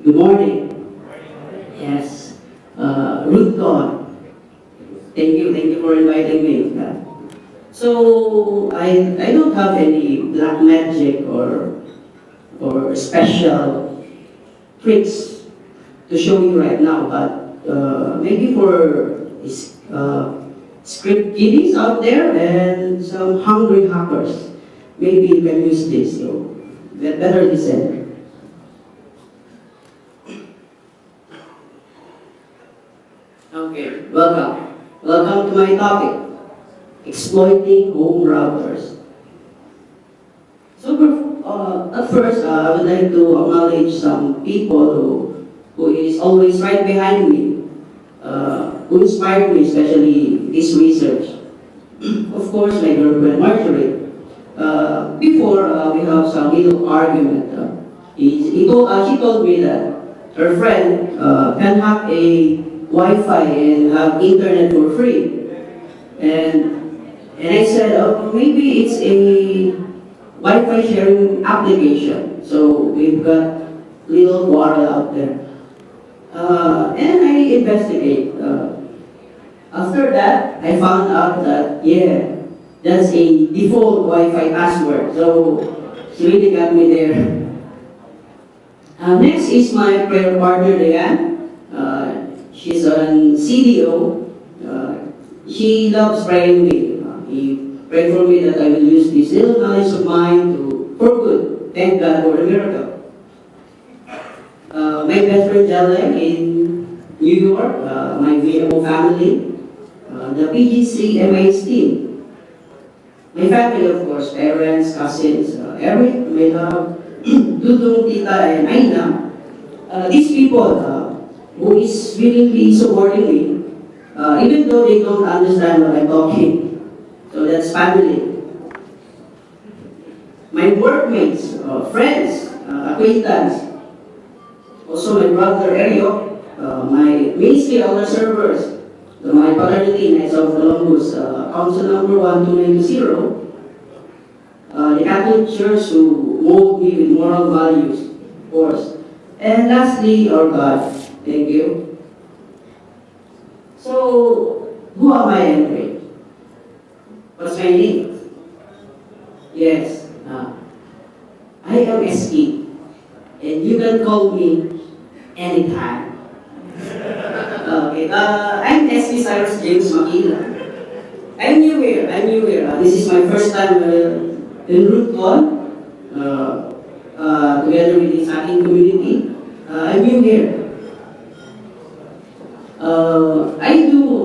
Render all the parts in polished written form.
Good morning. Yes. ROOTCON. Thank you for inviting me. So I don't have any black magic or special tricks to show you right now, but maybe for script kiddies out there and some hungry hackers, maybe you can use this. So better listen. Okay, welcome. Welcome to my topic, exploiting home routers. So at first, I would like to acknowledge some people who is always right behind me, who inspired me, especially this research. Of course, my girlfriend Marjorie. Before we have some little argument, she told me that her friend can hack a Wi-Fi and have internet for free. And I said, oh, maybe it's a Wi-Fi sharing application. So we've got little quarrel out there. And I investigate. After that, I found out that, yeah, that's a default Wi-Fi password. So she really got me there. Next is my prayer partner, Diane. She's an CDO. She loves praying me. He prayed for me that I will use this little knowledge of mine for good. Thank God for the miracle. My best friend Jalen in New York, my VMO family, the PGC MIS team, my family of course, parents, cousins, Eric, my love, Dudong, Tita, and Aina. These people who is willingly supporting me, even though they don't understand what I'm talking. So that's family. My workmates, friends, acquaintance, also my brother Erio, my ministry elder servers, my paternity Knights of Columbus, Council number 12920, the Catholic Church who mold me with moral values, of course. And lastly, our God. Thank you. So, who am I anyway? What's my name? Yes, I am Eskie, and you can call me anytime. Okay, I'm Eskie Cyrus James Maquilang. I'm new here. This is my first time in ROOTCON, together with the hacking community. I'm new here.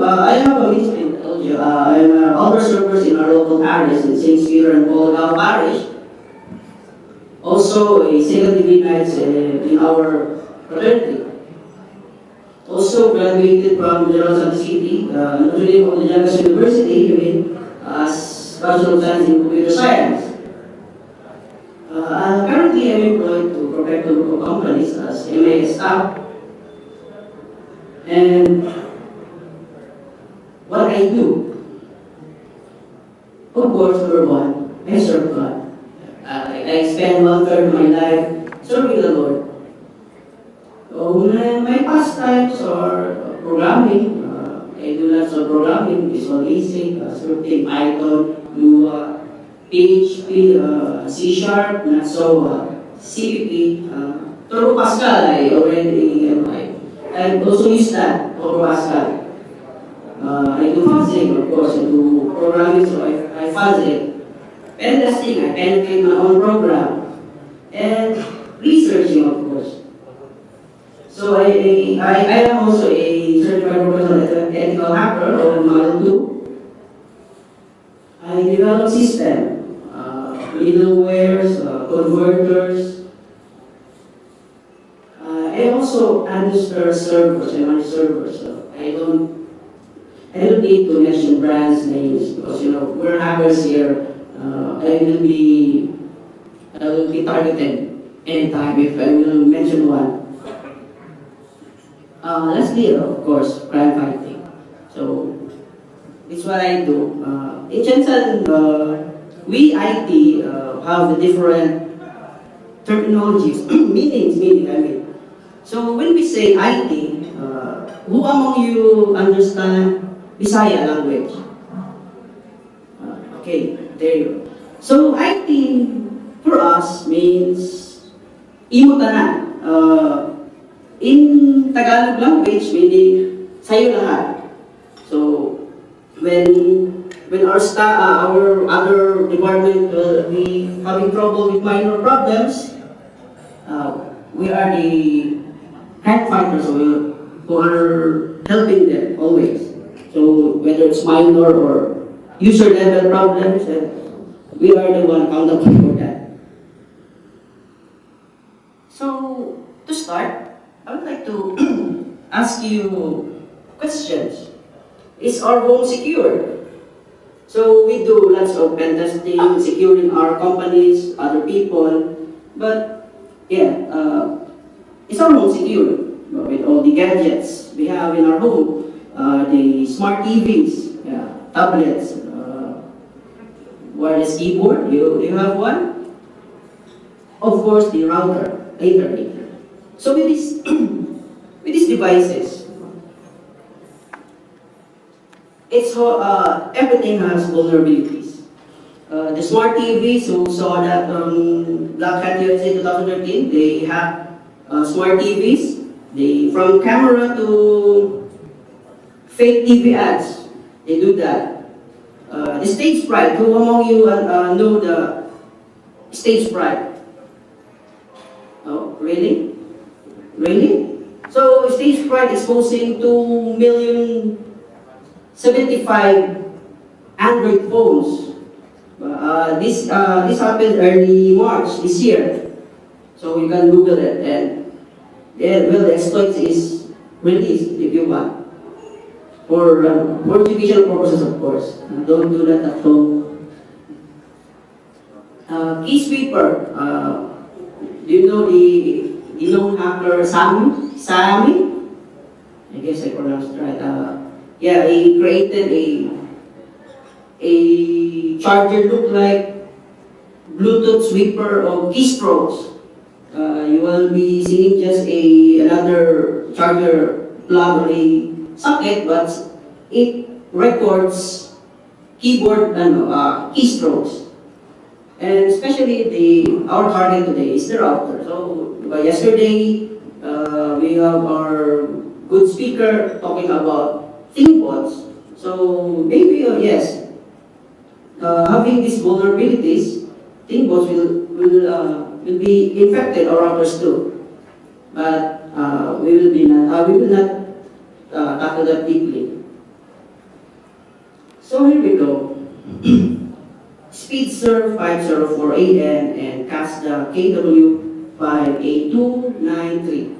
I have a ministry, I told you. I'm an elder servers in our local parish in St. Peter and Paul Parish. Also, a second degree Knights in our fraternity. Also graduated from General Santa City, Notre Dame of the Llagas University, as Bachelor of Science in Computer Science. Currently, I'm employed to protect the group of companies as MAS staff. And what I do, of course, number one, I serve God. I spend 1/3 of my life serving the Lord. So my pastimes are programming. I do lots of programming, Visual Basic, scripting, Python, Lua, PHP, C#, not so CPP, Turbo Pascal. I also use that for Pascal. I do fuzzing, of course. I do programming, so I fuzz it. Pen testing, I penetrate my own program. And researching, of course. So I am also a certified professional ethical hacker or Model 2. I develop systems, middlewares, converters. I also administer servers, I manage servers. So I don't need to mention brands names because we're hackers here. I will be targeted anytime if I will mention one. Lastly, of course, crime fighting. So it's what I do. In Jensen, we IT have the different terminologies, meaning. So when we say IT, who among you understand Bisaya language? Okay, there you go. So IT for us means imo tanan. In Tagalog language, meaning sayo lahat. So when our other department will be having trouble with minor problems, we are the hand fighters who are helping them always. So whether it's minor or user level problems, we are the one accountable for that. So to start, I would like to ask you questions. Is our home secure? So we do lots of pen testing, securing our companies, other people, but yeah, is our home secure? With all the gadgets we have in our home, the smart TVs, yeah, tablets, wireless keyboard, you have one? Of course, the router, internet. So with these, with these devices, everything has vulnerabilities. The smart TVs, who saw that Black Hat USA 2013, they have smart TVs. From camera to fake TV ads, they do that. The stage fright, who among you know the stage fright? Oh, really? Really? So stage fright exposing 2,075,000 Android phones. This happened early March this year. So you can Google it, and yeah, well, the exploit is released if you want. For educational purposes, of course. Don't do that at home. Key sweeper. Do you know the known hacker Sami? I guess I pronounced it right. Yeah, he created a charger look like Bluetooth sweeper of keystrokes. You will be seeing just another charger plug or a socket, but it records keyboard keystrokes. And especially our target today is the router. So yesterday we have our good speaker talking about ThinkBots. So maybe yes, having these vulnerabilities, ThinkBots will be infected our routers too. But we will not tackle that deeply. So here we go. SpeedServe 504AN and CASDA KW5A293.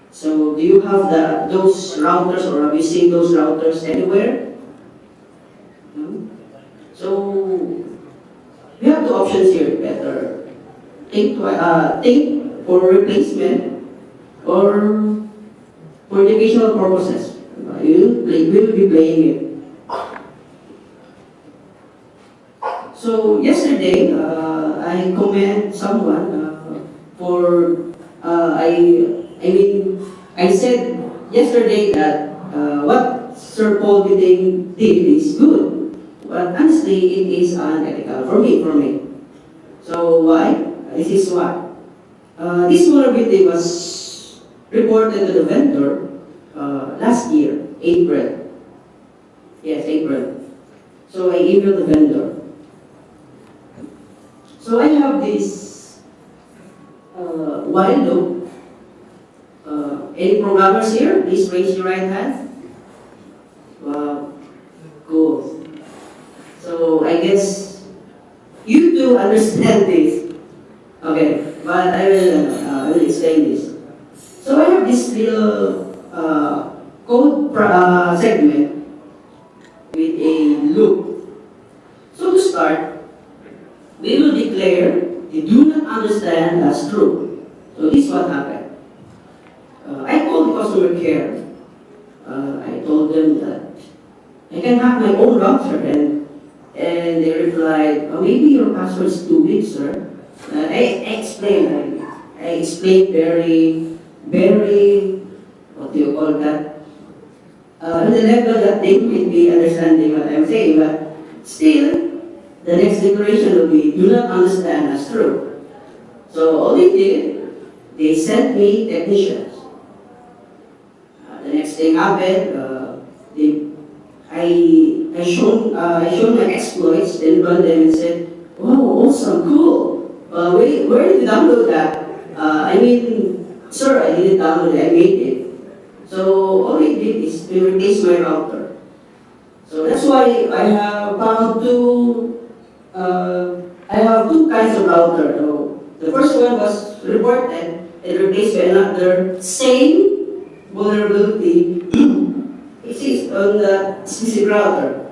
So do you have those routers, or have you seen those routers anywhere? No? So we have two options here. Better think for replacement or for educational purposes. We will be playing it. So yesterday, I commend someone I said yesterday that what Sir Paul Bidding did is good, but honestly, it is unethical for me. So why? This is why. This vulnerability was reported to the vendor last year, April. Yes, April. So I emailed the vendor. So I have this while loop. Any programmers here? Please raise your right hand. Wow, cool. So I guess you do understand this. Okay, but I will explain this. So I have this little code segment with a loop. So to start, we will declare they do not understand as true. So this is what happened. I called the customer care. I told them that I can have my own router, and they replied, oh, maybe your password is too big, sir. I explained. I I explained very, what do you call that? On the level that they might be understanding what I'm saying, but still, the next declaration will be, do not understand as true. So all they did, they sent me technicians. The next thing happened, I shown my exploits, then run them and said, "Oh, awesome, cool. Where did you download that?" Sir, I didn't download it. I made it. So all I did is to replace my router. So that's why I have found two. I have two kinds of router. So the first one was reported and replaced by another same vulnerability exists on the specific router.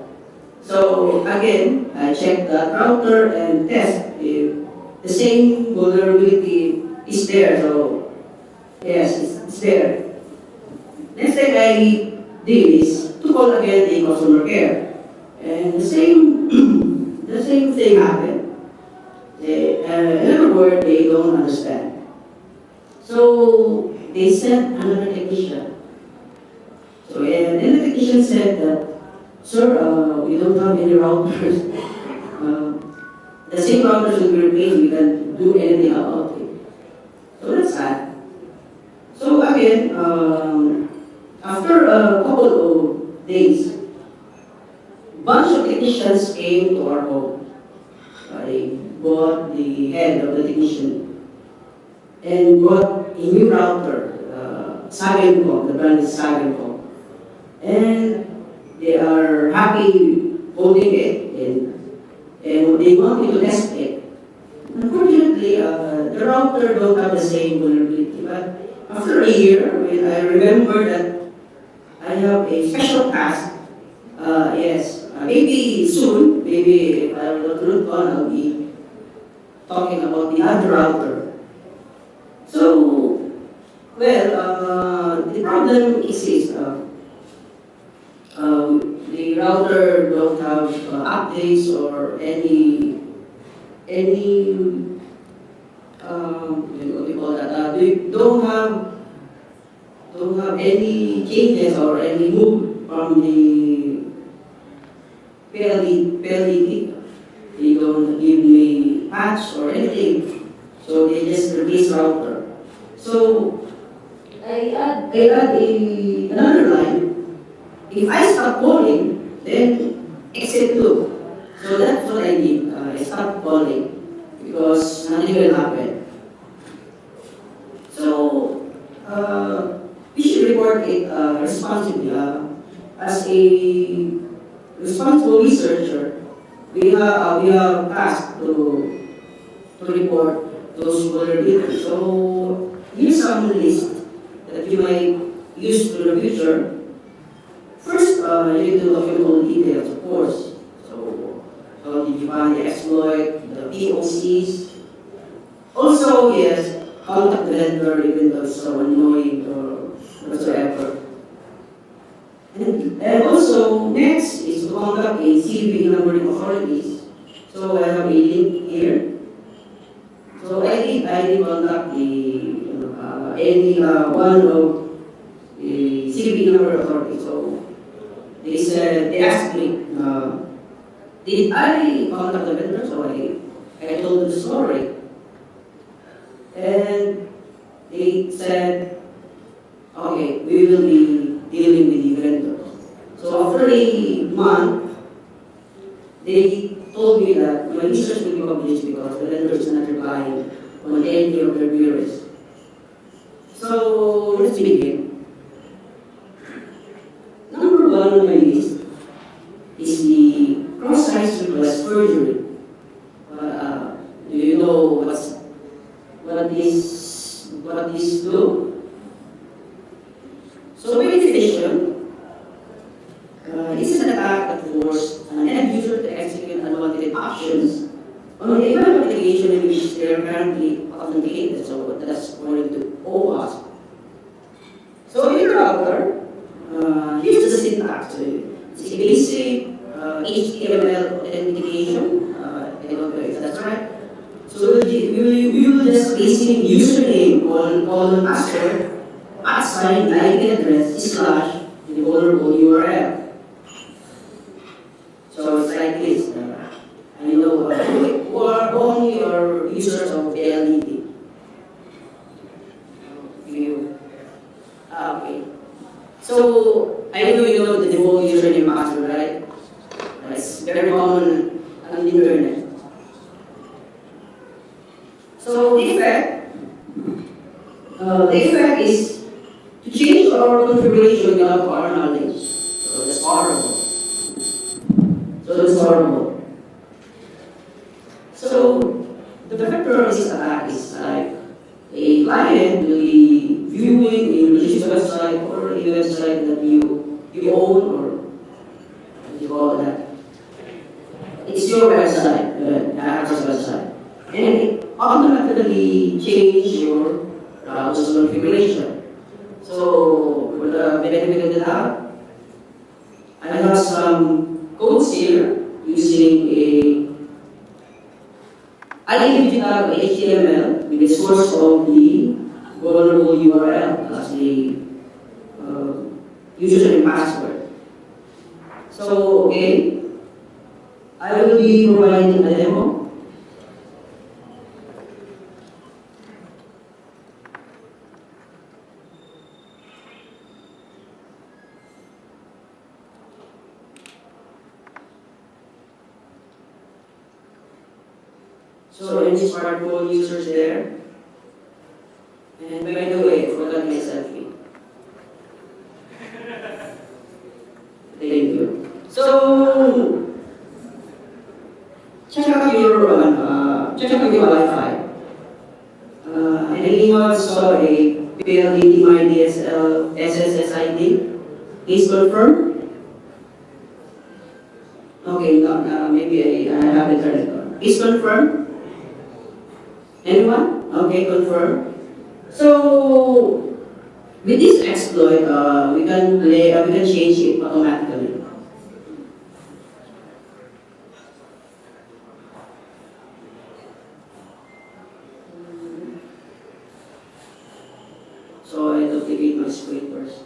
So again, I check that router and test if the same vulnerability is there. So yes, it's there. Next thing I did is to call again the customer care, and the same the same thing happened. In other words, they don't understand. So they sent another technician. So and then the technician said that, "Sir, we don't have any routers. The same routers will be replaced. We can't do anything about it." So that's sad. So again, after a couple of days, bunch of technicians came to our home. They bought the head of the technician and bought a new router, Sagencom, the brand is Sagencom. And they are happy holding it and they want me to test it. Unfortunately, the router don't have the same vulnerability. But after a year, when I remember that I have a special task, maybe soon, maybe if I will ROOTCON, I'll be talking about the other router. So, the problem exists. The router don't have updates or any what do you call that? They don't have any changes or any move from the PLD. They don't give me patch or anything. So they just replace router. So I add another line. If I stop calling, then exit loop. So that's what I did. I stopped calling because nothing will happen. So we should report it responsibly. As a responsible researcher, we have tasked to report those vulnerabilities. So here's some list that you might use to the future. First, you need to document all the details, of course. So how did you find the exploit, the POCs? Also, yes, contact the vendor even though it's so annoying or whatsoever. And also, next is to contact a CB numbering authorities. So I have a link here. So I did contact any one of the CB number authorities. So they asked me, did I contact the vendor? So I told them the story. And they said, okay, we will be dealing with the vendor. So after a month, they told me that my research will be published because the vendor is not replying on any of their queries. So let's begin. Number one on my list is the cross-site request forgery. Do you know what this do? So by definition, this is an attack that forces an end user to execute unwanted actions on a web application in which they are currently authenticated. So that's according to OAuth. So in the router, here's the syntax. It's a basic HTML authentication. I don't know if that's right. So we will just basically username, colon password, @ the IP address, / the vulnerable URL. So it's like this. I know who are only your users of LED. You. Okay. So I know you know the default username password, right? It's very common on the internet. So the effect is to change our configuration without our knowledge. So that's horrible. So the vector of this attack is like a client will be viewing a malicious website or a website that you own, or what do you call that? It's your website, the hacker's website. And it automatically changes your browser's configuration. So for the benefit of the doubt, I have some codes here using digital HTML with the source of the vulnerable URL as the username password. So okay, I will be providing a demo. So any smartphone users there? And by the way, I forgot my selfie. Thank you. So check out your Wi-Fi. Anyone saw a PLDT MyDSL SSSID? Please confirm. Okay, no, maybe I haven't turned it on. Please confirm. Anyone? Okay, confirm. So with this exploit, we can change it automatically. So I duplicate my screen first.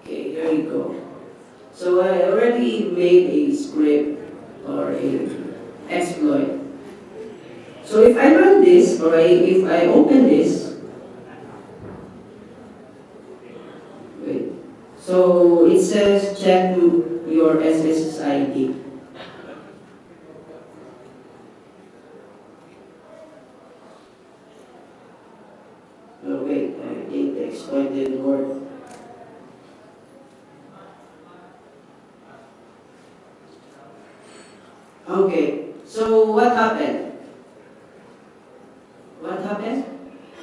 Okay, here we go. So I already made a script or a exploit. So if I run this, or if I open this, wait. So it says check your SSID. Oh wait, I think the exploit didn't work. Okay, so what happened? What happened?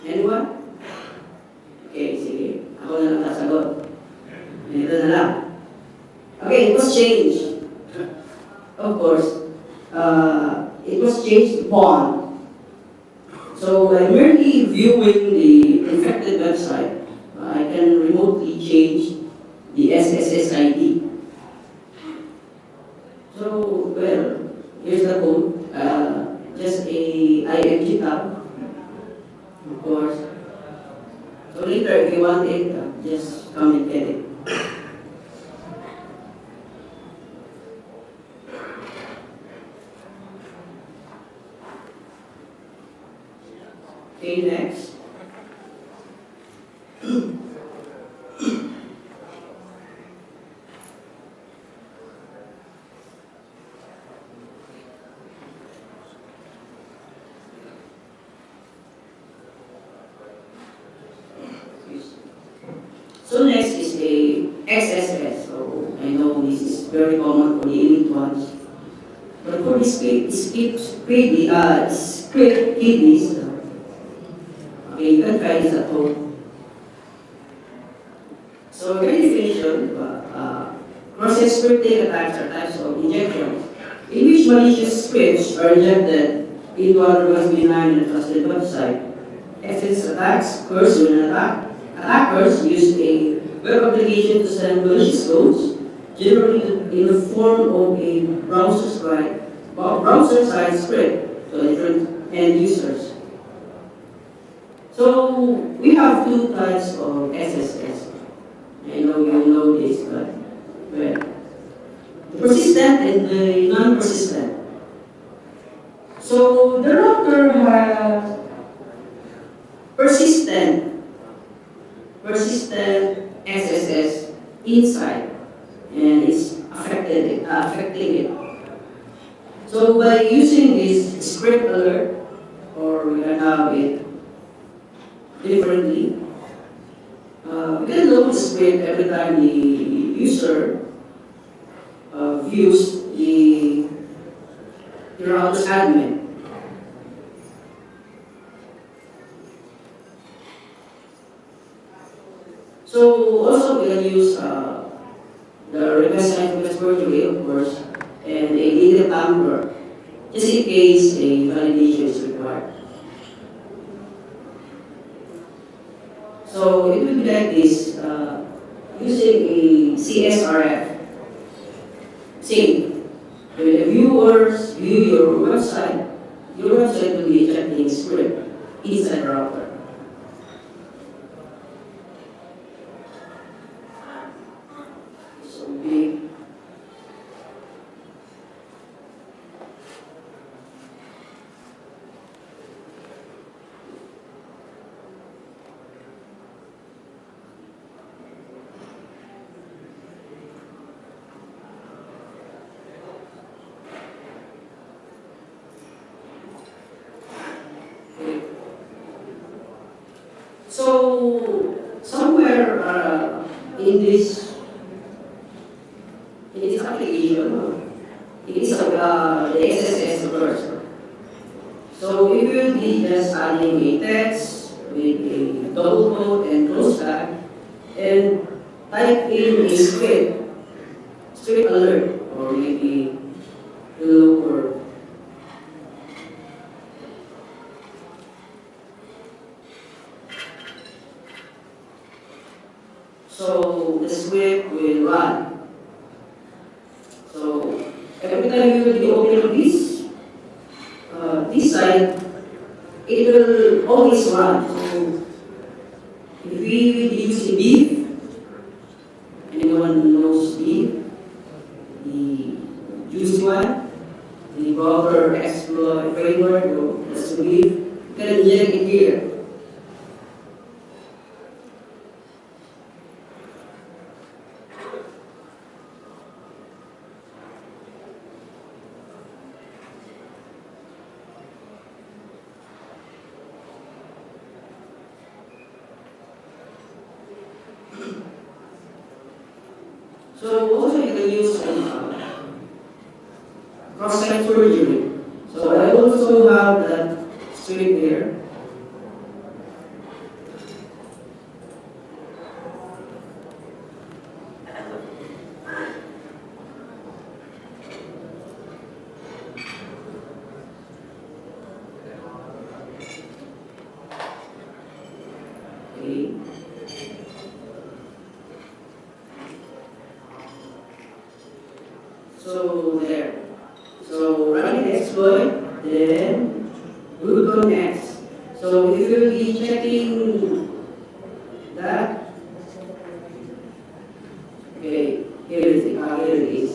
Anyone? Okay, sige. Ako na lang sasagot. Ito na lang. Okay, it was changed. Of course, it was changed to pawn. So by merely viewing the infected website, I can remotely change the SSSID. So, well, here's the code. Just a IMG tab, of course. So later, if you want it, just come and get it. Okay, next. So next is a XSS. So I know this is very common for the elite ones. But for the script kidneys, okay, you can try this at home. So by definition, process scripting attacks are types of injections in which malicious scripts are injected into otherwise benign and trusted website SS attacks occurs when attackers use a web application to send malicious codes, generally in the form of a browser-side script to different end users. So we have two types of SSS. I know you know this, but well, the persistent and the non-persistent. So the router has persistent SSS inside, and it's affecting it. So by using this script alert, or we can have it differently, we can load the script every time the user views the router's admin. So also we can use the request and request virtually, of course, and a data tamper, just in case a validation is required. So it will be like this, using a CSRF. Same. When the viewers view your website will be ejecting script inside the router. So big. So somewhere in this application, it is the SSS first. So we will be just adding a text with a double quote and close tag, and type in a script alert, or maybe look for. So the script will run. So every time you will be opening this side, it will always run. So if we will be using beef, anyone knows beef, the juicy one, the proper exploit framework, that's the beef, you can inject it here. So also you can use cross-site surgery. So I also have that script there. Okay. So there. So running the exploit, then ROOTCON next. So if you will be checking that, okay, here it is,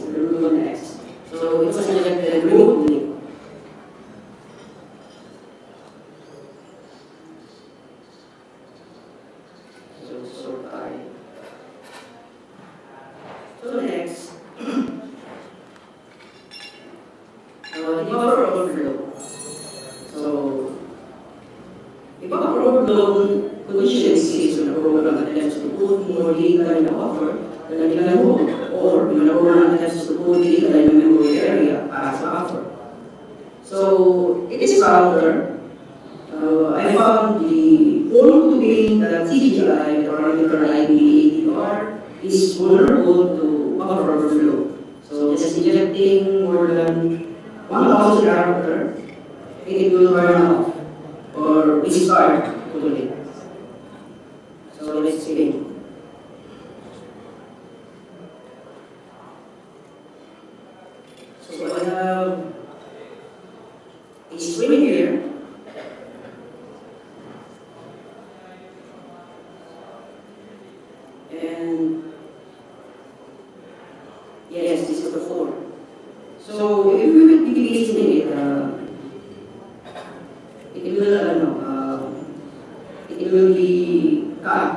ROOTCON next. So it was selected remotely. So tight. So next. The buffer overflow. So, the buffer overflow condition exists when a program attempts to put more data in the buffer than it can hold, or when a program attempts to put data in a memory area as a buffer. So, in this router, I found the vulnerable domain that CGI, the parameter ID ADR, is vulnerable to buffer overflow. So, just injecting more than 1,000 character, it will burn off or restart totally. So let's see. So I have a screen here. And yes, this is the 4. So if we will be placing it, it will, it will be cut.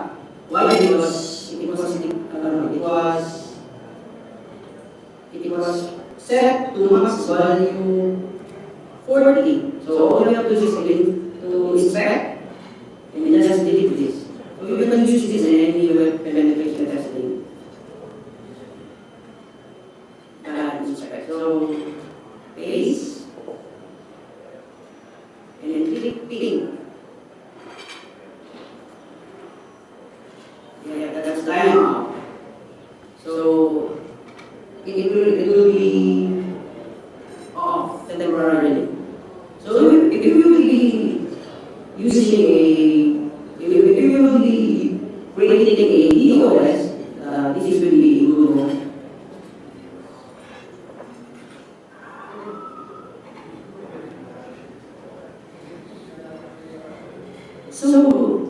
Why? Because it was set to max value 40. So all we have to do is to inspect and just delete this. So you can use this in any web penetration testing. Inspect. So paste and then click ping. Yeah, that's time out. So it will be off temporarily. So if you will be using if you will be creating a DOS, this will be Google. So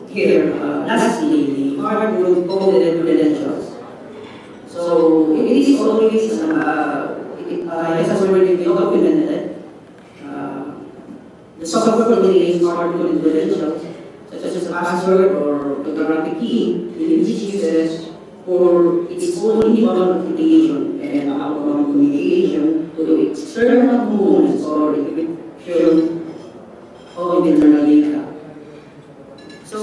here, lastly, the hardwood coded credentials. So it is always, it has already been documented. The software contains hardwood credentials, such as a password or cryptographic key, which uses for its own inbound authentication and outbound communication to external components or encryption of internal data. So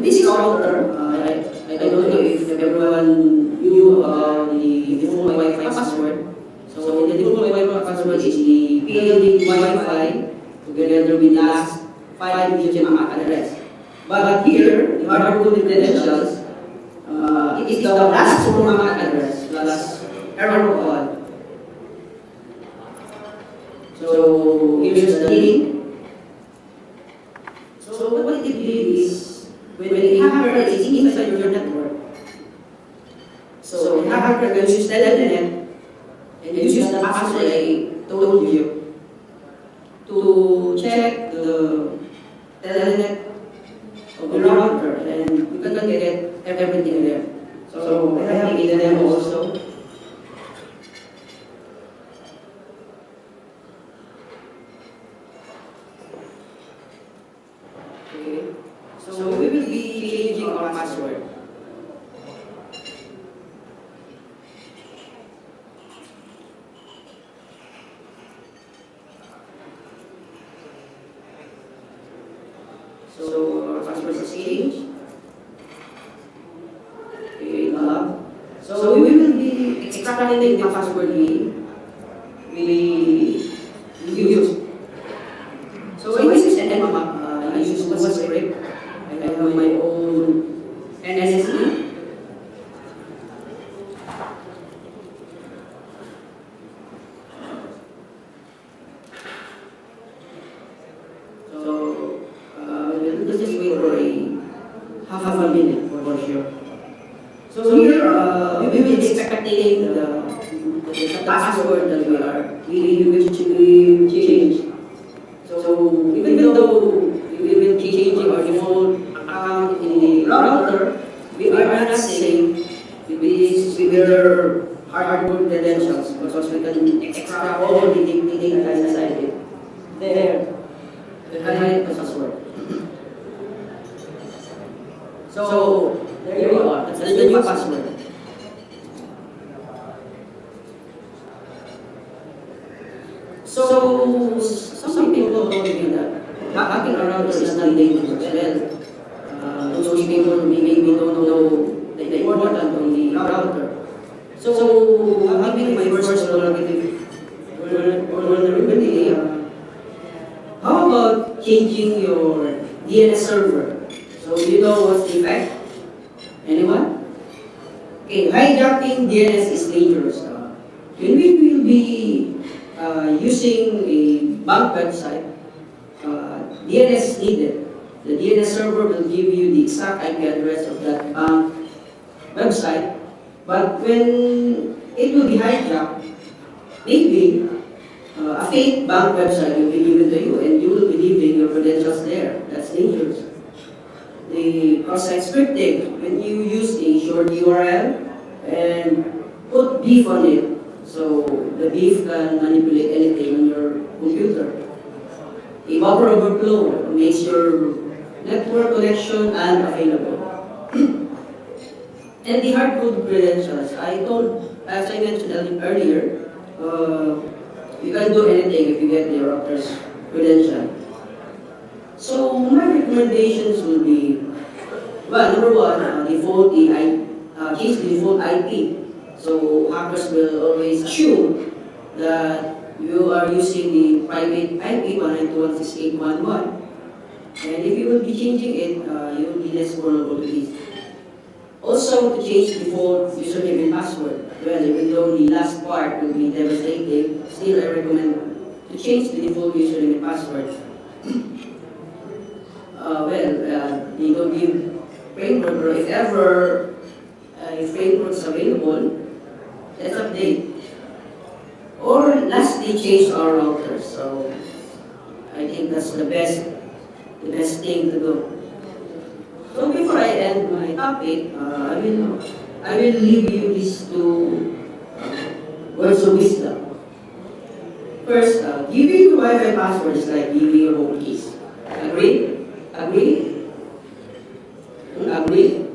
this router, I don't know if everyone knew about the default Wi-Fi password. So the default Wi-Fi password is the PLD Wi-Fi together with the last 5-digit MAC address. But here, the hard-coded credentials, it is the last 4 MAC address plus error code. So here's the link. So what it is when a hacker is inside your network, so the hacker can use Telnet and use the password I told you to check the Telnet of the router, and you can get everything there. So I have a demo also. Okay. So we will be changing our password. So our password is changed. Okay, so we will be extracting the password we use. So I use Nmap. I use one script. I have my own NSE. So we'll just wait for half a minute for sure. So here we will be expecting the password that we will change. So even though we will be changing our default account in the router, we are not safe with their hardware credentials because we can extract all the data inside it. There, the password. So there you are. That's the new password. So some people told me that hacking around is not dangerous. Well, those people maybe don't know the importance of the router. So having my first vulnerability, how about changing your DNS server? So you know what's the effect? Anyone? Okay, hijacking DNS is dangerous. When we will be using a bank website, DNS is needed. The DNS server will give you the exact IP address of that bank website, but when it will be hijacked, maybe a fake bank website will be given to you and you will be leaving your credentials there. That's dangerous. The cross-site scripting, when you use a short URL and put beef on it, so the beef can manipulate anything on your computer. A buffer overflow makes your network connection unavailable. And the hardcode credentials, as I mentioned earlier, you can do anything if you get the router's credential. So my recommendations will be, well, number one, change the default IP. So hackers will always assume that you are using the private IP 192.168.1.1. And if you will be changing it, you will be less vulnerable to this. Also, to change the default username and password. Well, even though the last part will be devastating, still I recommend to change the default username and password. They don't give framework, or if ever a framework is available, let's update. Or lastly, change our routers. So I think that's the best thing to do. So before I end my topic, I will leave you these two words of wisdom. First, giving your Wi-Fi password is like giving your home keys. Agree? Agree? Agree?